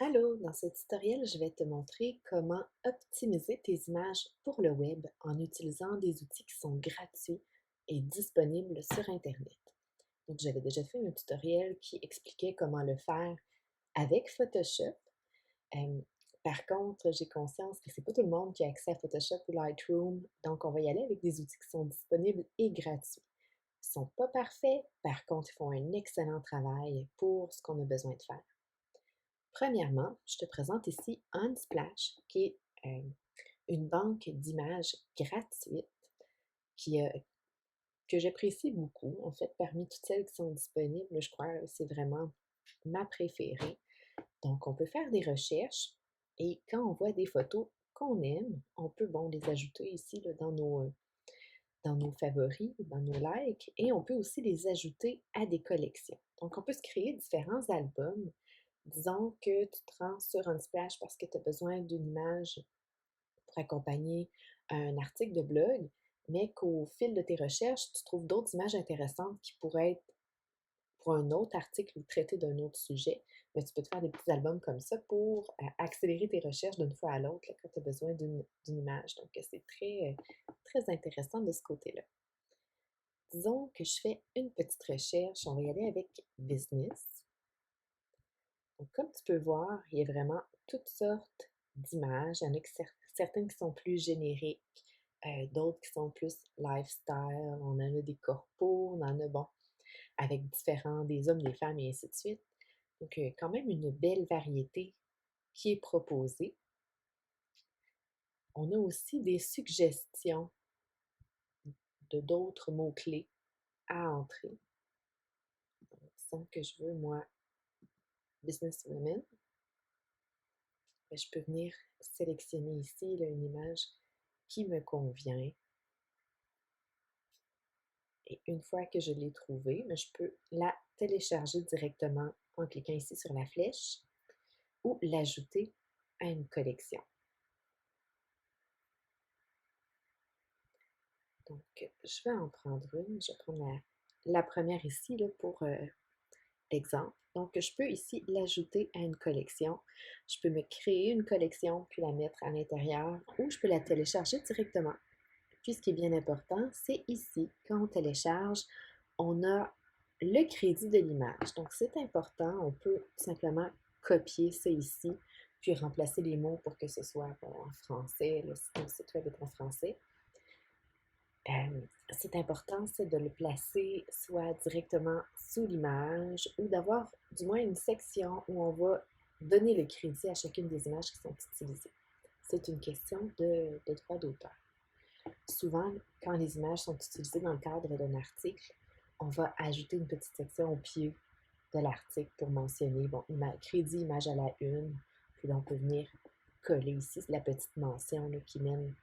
Allô, dans ce tutoriel, je vais te montrer comment optimiser tes images pour le web en utilisant des outils qui sont gratuits et disponibles sur Internet. Donc, j'avais déjà fait un tutoriel qui expliquait comment le faire avec Photoshop. Euh, Par contre, j'ai conscience que c'est pas tout le monde qui a accès à Photoshop ou Lightroom, donc on va y aller avec des outils qui sont disponibles et gratuits. Ils sont pas parfaits, par contre, ils font un excellent travail pour ce qu'on a besoin de faire. Premièrement, je te présente ici Unsplash, qui est une banque d'images gratuite qui, que j'apprécie beaucoup. En fait, parmi toutes celles qui sont disponibles, je crois que c'est vraiment ma préférée. Donc, on peut faire des recherches et quand on voit des photos qu'on aime, on peut, bon, les ajouter ici là, dans nos favoris, dans nos likes, et on peut aussi les ajouter à des collections. Donc, on peut se créer différents albums. Disons que tu te rends sur Unsplash parce que tu as besoin d'une image pour accompagner un article de blog, mais qu'au fil de tes recherches, tu trouves d'autres images intéressantes qui pourraient être pour un autre article ou traiter d'un autre sujet. Mais tu peux te faire des petits albums comme ça pour accélérer tes recherches d'une fois à l'autre quand tu as besoin d'une image. Donc, c'est très intéressant de ce côté-là. Disons que je fais une petite recherche. On va y aller avec business. Donc, comme tu peux voir, il y a vraiment toutes sortes d'images. Il y en a certaines qui sont plus génériques, d'autres qui sont plus lifestyle. On en a des corpos, on en a, bon, avec des hommes, des femmes et ainsi de suite. Donc, quand même une belle variété qui est proposée. On a aussi des suggestions de d'autres mots-clés à entrer. Donc, disons que je veux, moi, business women. Je peux venir sélectionner ici là, une image qui me convient. Et une fois que je l'ai trouvée, je peux la télécharger directement en cliquant ici sur la flèche ou l'ajouter à une collection. Donc, je vais en prendre une. Je vais prendre la première ici là, pour l'exemple. Donc, je peux ici l'ajouter à une collection. Je peux me créer une collection puis la mettre à l'intérieur ou je peux la télécharger directement. Puis, ce qui est bien important, c'est ici, quand on télécharge, on a le crédit de l'image. Donc, c'est important. On peut simplement copier ça ici, puis remplacer les mots pour que ce soit bon, en français, le site web est en français. C'est important, c'est de le placer soit directement sous l'image ou d'avoir du moins une section où on va donner le crédit à chacune des images qui sont utilisées. C'est une question de droit d'auteur. Souvent, quand les images sont utilisées dans le cadre d'un article, on va ajouter une petite section au pied de l'article pour mentionner, bon, crédit image à la une, puis là, on peut venir coller ici la petite mention là, qui mène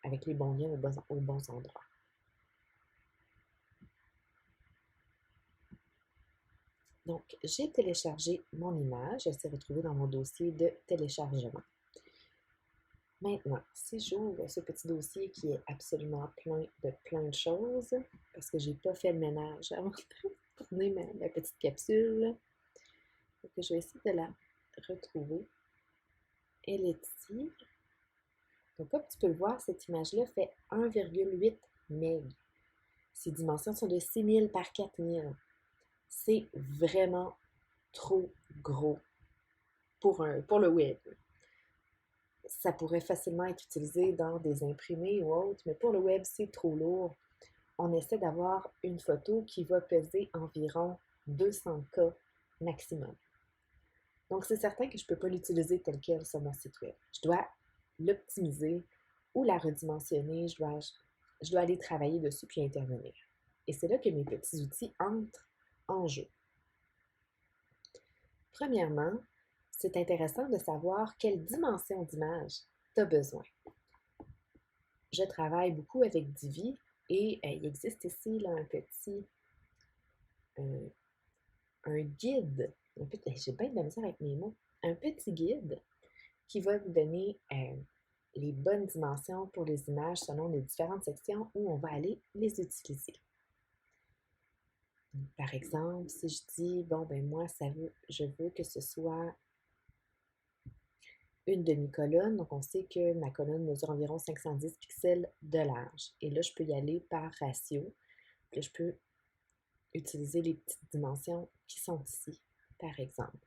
avec les bons liens aux bons endroits. Donc, j'ai téléchargé mon image, elle s'est retrouvée dans mon dossier de téléchargement. Maintenant, si j'ouvre ce petit dossier qui est absolument plein de choses, parce que je n'ai pas fait le ménage avant de tourner ma petite capsule, donc je vais essayer de la retrouver. Elle est ici. Donc, comme tu peux le voir, cette image-là fait 1,8 MB. Ses dimensions sont de 6000 par 4000. C'est vraiment trop gros pour le web. Ça pourrait facilement être utilisé dans des imprimés ou autres, mais pour le web, c'est trop lourd. On essaie d'avoir une photo qui va peser environ 200 K maximum. Donc, c'est certain que je ne peux pas l'utiliser tel quel sur mon site web. Je dois l'optimiser ou la redimensionner. Je dois aller travailler dessus puis intervenir. Et c'est là que mes petits outils entrent en jeu. Premièrement, c'est intéressant de savoir quelle dimension d'image tu as besoin. Je travaille beaucoup avec Divi et il existe ici là, un, un guide, j'ai bien de la misère avec mes mots, un petit guide qui va vous donner les bonnes dimensions pour les images selon les différentes sections où on va aller les utiliser. Donc, par exemple, si je dis, bon, ben moi, je veux que ce soit une demi-colonne. Donc, on sait que ma colonne mesure environ 510 pixels de large. Et là, je peux y aller par ratio. Puis là, je peux utiliser les petites dimensions qui sont ici, par exemple.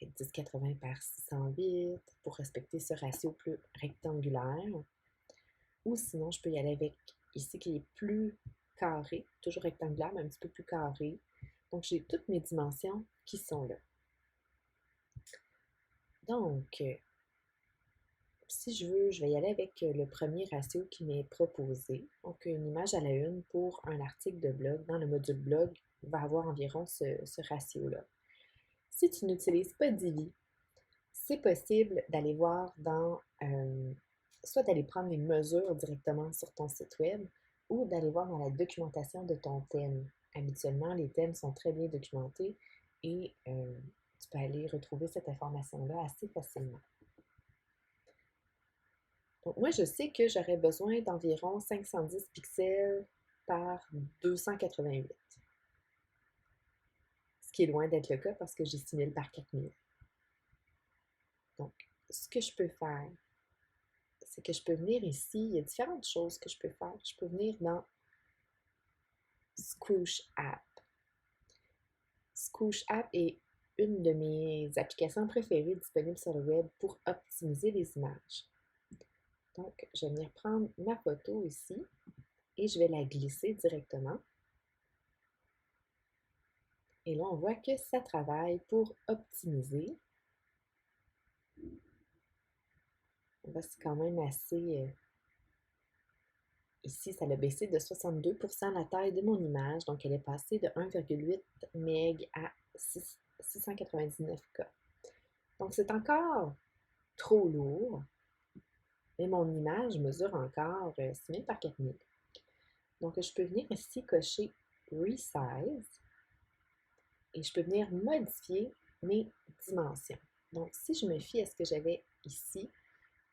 1080 par 608 pour respecter ce ratio plus rectangulaire. Ou sinon, je peux y aller avec ici qui est plus carré, toujours rectangulaire, mais un petit peu plus carré. Donc, j'ai toutes mes dimensions qui sont là. Donc, si je veux, je vais y aller avec le premier ratio qui m'est proposé. Donc, une image à la une pour un article de blog dans le module blog va avoir environ ce ratio-là. Si tu n'utilises pas Divi, c'est possible d'aller voir dans, soit d'aller prendre les mesures directement sur ton site web ou d'aller voir dans la documentation de ton thème. Habituellement, les thèmes sont très bien documentés et tu peux aller retrouver cette information-là assez facilement. Donc, moi, je sais que j'aurais besoin d'environ 510 pixels par 288. Ce qui est loin d'être le cas parce que j'ai 6000 par 4000. Donc, ce que je peux faire, c'est que je peux venir ici. Il y a différentes choses que je peux faire. Je peux venir dans Squoosh App. Squoosh App est une de mes applications préférées disponibles sur le web pour optimiser les images. Donc, je vais venir prendre ma photo ici et je vais la glisser directement. Et là, on voit que ça travaille pour optimiser. C'est quand même assez... Ici, ça l'a baissé de 62% la taille de mon image. Donc, elle est passée de 1,8 MB à 699K. Donc, c'est encore trop lourd. Mais mon image mesure encore 6000 par 4000. Donc, je peux venir ici cocher Resize et je peux venir modifier mes dimensions. Donc, si je me fie à ce que j'avais ici,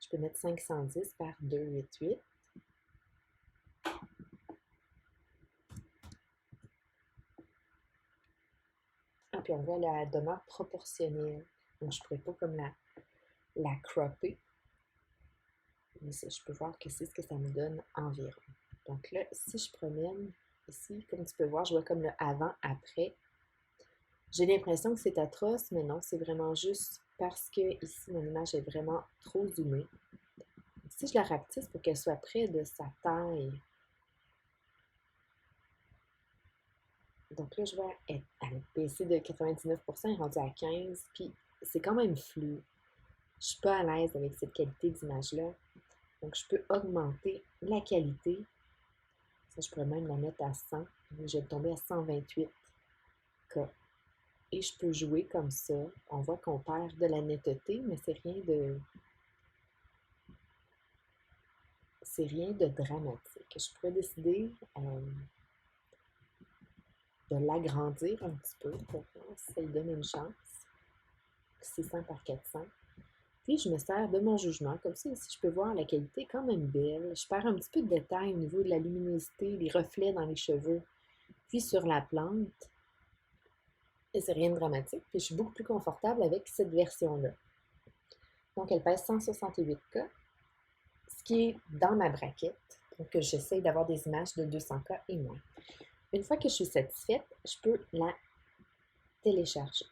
je peux mettre 510 par 288. Ah, puis on voit la demeure proportionnelle. Donc, je ne pourrais pas comme la cropper. Mais ça, je peux voir que c'est ce que ça me donne environ. Donc là, si je promène ici, comme tu peux voir, je vois comme le avant-après. J'ai l'impression que c'est atroce, mais non, c'est vraiment juste parce que ici, mon image est vraiment trop zoomée. Si je la rapetisse pour qu'elle soit près de sa taille, donc là, je vois, elle baissé de 99%, elle est rendue à 15%, puis c'est quand même flou. Je ne suis pas à l'aise avec cette qualité d'image-là. Donc, je peux augmenter la qualité. Ça, je pourrais même la mettre à 100. Je vais tomber à 128K. Et je peux jouer comme ça. On voit qu'on perd de la netteté, mais c'est rien de dramatique. Je pourrais décider de l'agrandir un petit peu pour voir si ça lui donne une chance. 600 par 400. Puis, je me sers de mon jugement. Comme ça, ici, je peux voir la qualité est quand même belle. Je perds un petit peu de détail au niveau de la luminosité, les reflets dans les cheveux. Puis, sur la plante, et c'est rien de dramatique. Puis, je suis beaucoup plus confortable avec cette version-là. Donc, elle pèse 168K, ce qui est dans ma braquette. Donc, j'essaie d'avoir des images de 200K et moins. Une fois que je suis satisfaite, je peux la télécharger.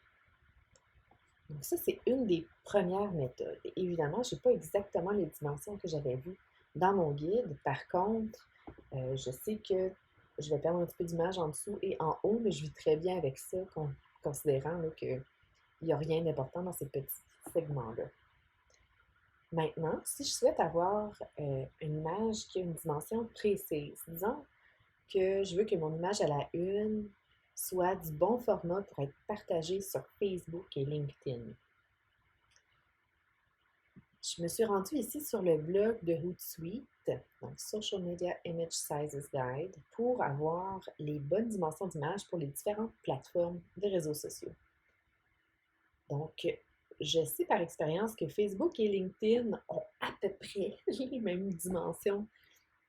Donc ça, c'est une des premières méthodes. Et évidemment, je n'ai pas exactement les dimensions que j'avais vues dans mon guide. Par contre, je sais que je vais perdre un petit peu d'image en dessous et en haut, mais je vis très bien avec ça, considérant qu'il n'y a rien d'important dans ces petits segments-là. Maintenant, si je souhaite avoir une image qui a une dimension précise, disons que je veux que mon image à la une soit du bon format pour être partagée sur Facebook et LinkedIn. Je me suis rendue ici sur le blog de Hootsuite, donc Social Media Image Sizes Guide, pour avoir les bonnes dimensions d'image pour les différentes plateformes de réseaux sociaux. Donc, je sais par expérience que Facebook et LinkedIn ont à peu près les mêmes dimensions.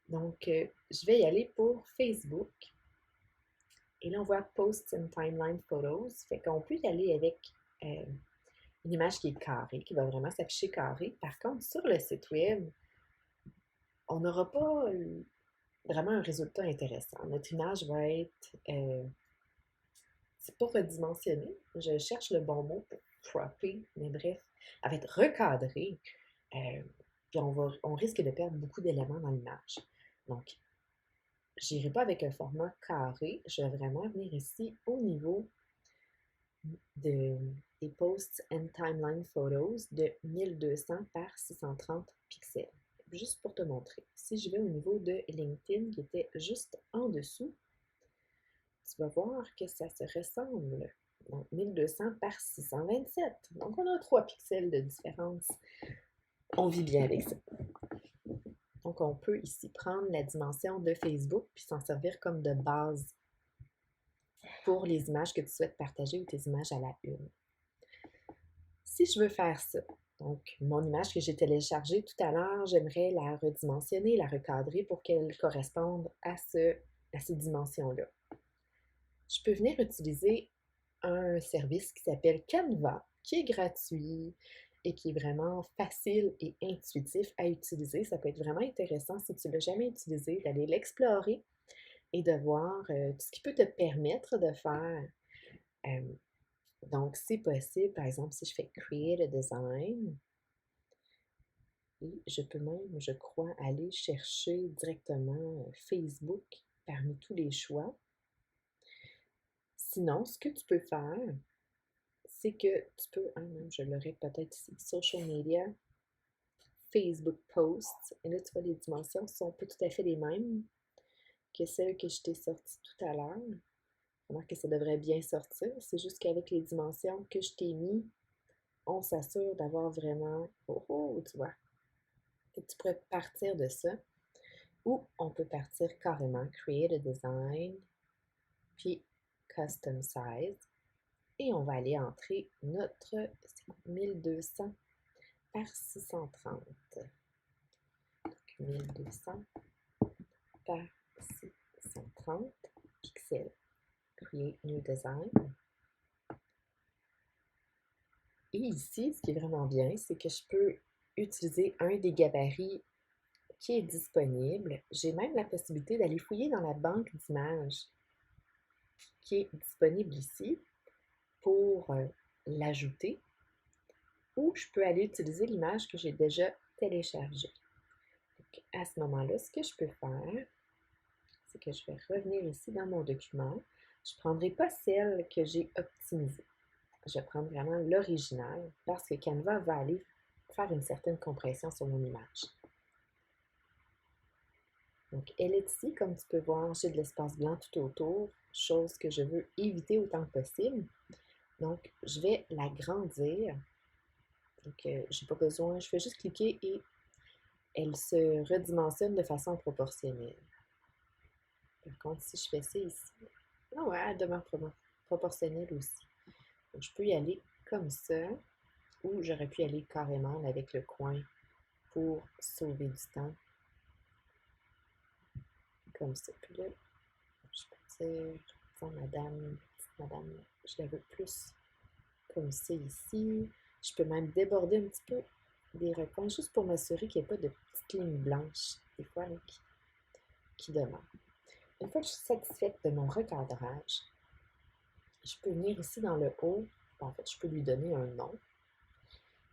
Donc, je vais y aller pour Facebook. Et là, on voit Posts and Timeline Photos. Fait qu'on peut y aller avec une image qui est carrée, qui va vraiment s'afficher carrée. Par contre, sur le site web, on n'aura pas vraiment un résultat intéressant. Notre image va être, c'est pas redimensionné, je cherche le bon mot pour cropper, mais bref, elle va être recadrée, puis on risque de perdre beaucoup d'éléments dans l'image. Donc, j'irai pas avec un format carré, je vais vraiment venir ici au niveau des Posts and Timeline Photos de 1200 par 630 pixels. Juste pour te montrer. Si je vais au niveau de LinkedIn, qui était juste en dessous, tu vas voir que ça se ressemble. Donc, 1200 par 627. Donc, on a 3 pixels de différence. On vit bien avec ça. Donc, on peut ici prendre la dimension de Facebook puis s'en servir comme de base pour les images que tu souhaites partager ou tes images à la une. Si je veux faire ça, donc mon image que j'ai téléchargée tout à l'heure, j'aimerais la redimensionner, la recadrer pour qu'elle corresponde à ces dimensions-là. Je peux venir utiliser un service qui s'appelle Canva, qui est gratuit et qui est vraiment facile et intuitif à utiliser. Ça peut être vraiment intéressant si tu ne l'as jamais utilisé, d'aller l'explorer et de voir tout ce qui peut te permettre de faire. Donc, c'est possible, par exemple, si je fais Create a Design, et je peux même, je crois, aller chercher directement Facebook parmi tous les choix. Sinon, ce que tu peux faire, c'est que tu peux, je l'aurais peut-être ici, Social Media, Facebook Posts, et là, tu vois, les dimensions ne sont pas tout à fait les mêmes que celles que je t'ai sorties tout à l'heure. Remarque que ça devrait bien sortir, c'est juste qu'avec les dimensions que je t'ai mis, on s'assure d'avoir vraiment, tu vois. Et tu pourrais partir de ça, ou on peut partir carrément Create a Design, puis Custom Size, et on va aller entrer notre 1200 par 630. Donc 1200 par 630 pixels. Create New Design. Et ici, ce qui est vraiment bien, c'est que je peux utiliser un des gabarits qui est disponible. J'ai même la possibilité d'aller fouiller dans la banque d'images qui est disponible ici pour l'ajouter, ou je peux aller utiliser l'image que j'ai déjà téléchargée. Donc, à ce moment-là, ce que je peux faire, c'est que je vais revenir ici dans mon document. Je ne prendrai pas celle que j'ai optimisée. Je vais prendre vraiment l'original parce que Canva va aller faire une certaine compression sur mon image. Donc, elle est ici, comme tu peux voir, j'ai de l'espace blanc tout autour, chose que je veux éviter autant que possible. Donc, je vais l'agrandir. Donc, je n'ai pas besoin, je fais juste cliquer et elle se redimensionne de façon proportionnelle. Par contre, si je fais ça ici, ouais, elle demeure proportionnelle aussi. Donc, je peux y aller comme ça, ou j'aurais pu y aller carrément avec le coin pour sauver du temps. Comme ça. Puis là, je peux dire, petite madame, je la veux plus comme ça ici. Je peux même déborder un petit peu des recoins, juste pour m'assurer qu'il n'y ait pas de petites lignes blanches, des fois, là, qui demeurent. Une fois que je suis satisfaite de mon recadrage, je peux venir ici dans le haut. En fait, je peux lui donner un nom.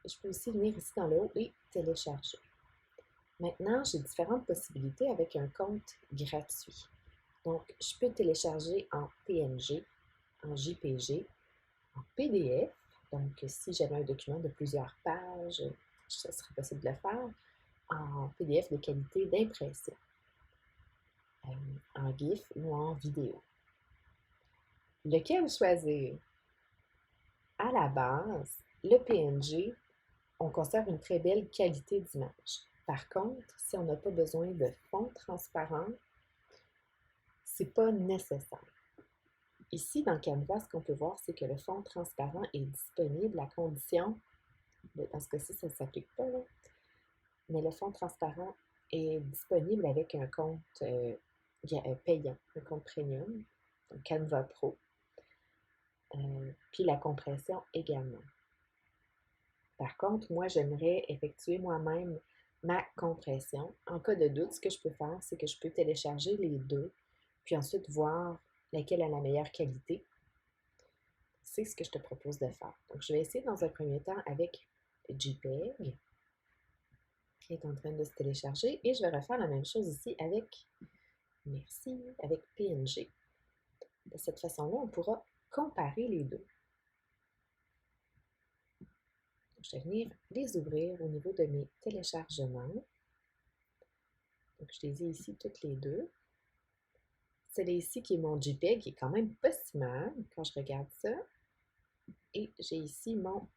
Et je peux aussi venir ici dans le haut et télécharger. Maintenant, j'ai différentes possibilités avec un compte gratuit. Donc, je peux télécharger en PNG, en JPG, en PDF. Donc, si j'avais un document de plusieurs pages, ce serait possible de le faire en PDF de qualité d'impression, en GIF ou en vidéo. Lequel choisir? À la base, le PNG, on conserve une très belle qualité d'image. Par contre, si on n'a pas besoin de fond transparent, c'est pas nécessaire. Ici, dans Canva, ce qu'on peut voir, c'est que le fond transparent est disponible à condition, dans ce cas-ci, ça ne s'applique pas, là, mais le fond transparent est disponible avec un compte payant, un compte premium, donc Canva Pro, puis la compression également. Par contre, moi, j'aimerais effectuer moi-même ma compression. En cas de doute, ce que je peux faire, c'est que je peux télécharger les deux, puis ensuite voir laquelle a la meilleure qualité. C'est ce que je te propose de faire. Donc, je vais essayer dans un premier temps avec JPEG, qui est en train de se télécharger, et je vais refaire la même chose ici avec, merci, avec PNG. De cette façon-là, on pourra comparer les deux. Je vais venir les ouvrir au niveau de mes téléchargements. Donc, je les ai ici toutes les deux. Celle ici qui est mon JPEG, qui est quand même pas si mal quand je regarde ça. Et j'ai ici mon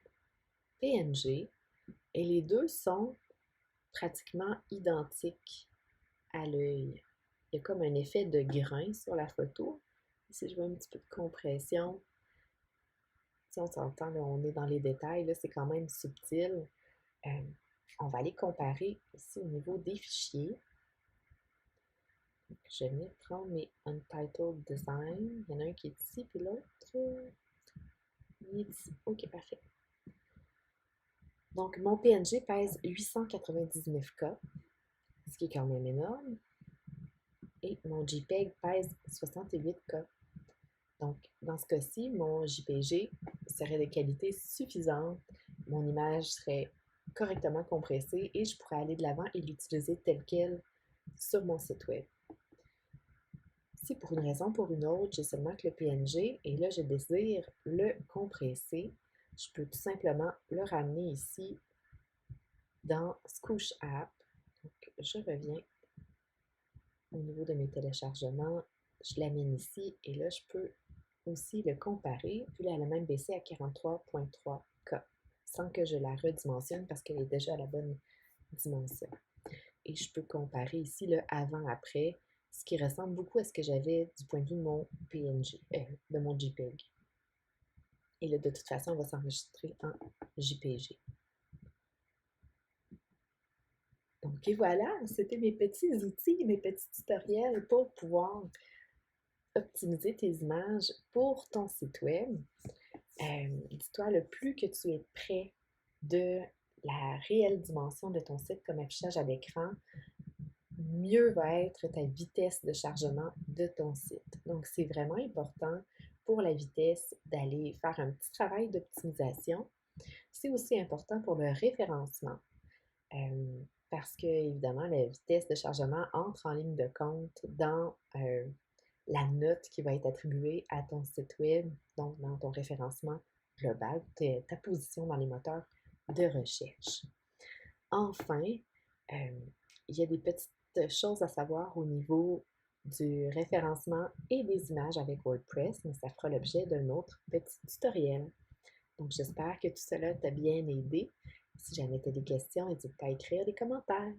PNG. Et les deux sont pratiquement identiques à l'œil. Il y a comme un effet de grain sur la photo. Ici, je vois un petit peu de compression. Si on s'entend, là, on est dans les détails, là, c'est quand même subtil. On va aller comparer ici au niveau des fichiers. Donc, je vais venir prendre mes Untitled Design. Il y en a un qui est ici, puis l'autre, il est ici. OK, parfait. Donc, mon PNG pèse 899K, ce qui est quand même énorme. Et mon JPEG pèse 68K. Donc, dans ce cas-ci, mon JPG serait de qualité suffisante. Mon image serait correctement compressée et je pourrais aller de l'avant et l'utiliser tel quel sur mon site web. Si pour une raison ou pour une autre, j'ai seulement que le PNG et là, je désire le compresser, je peux tout simplement le ramener ici dans Scoosh App. Donc, je reviens au niveau de mes téléchargements, je l'amène ici et là, je peux aussi le comparer. Puis là, elle a même baissé à 43.3K sans que je la redimensionne parce qu'elle est déjà à la bonne dimension. Et je peux comparer ici le avant-après, ce qui ressemble beaucoup à ce que j'avais du point de vue de mon PNG, de mon JPEG. Et là, de toute façon, on va s'enregistrer en JPG. Donc, et voilà, c'était mes petits outils, mes petits tutoriels pour pouvoir optimiser tes images pour ton site web. Dis-toi, le plus que tu es près de la réelle dimension de ton site comme affichage à l'écran, mieux va être ta vitesse de chargement de ton site. Donc, c'est vraiment important pour la vitesse d'aller faire un petit travail d'optimisation. C'est aussi important pour le référencement parce que, évidemment, la vitesse de chargement entre en ligne de compte dans la note qui va être attribuée à ton site web, donc dans ton référencement global, ta position dans les moteurs de recherche. Enfin, il y a des petites choses à savoir au niveau du référencement et des images avec WordPress, mais ça fera l'objet d'un autre petit tutoriel. Donc, j'espère que tout cela t'a bien aidé. Si jamais tu as des questions, n'hésite pas à écrire des commentaires.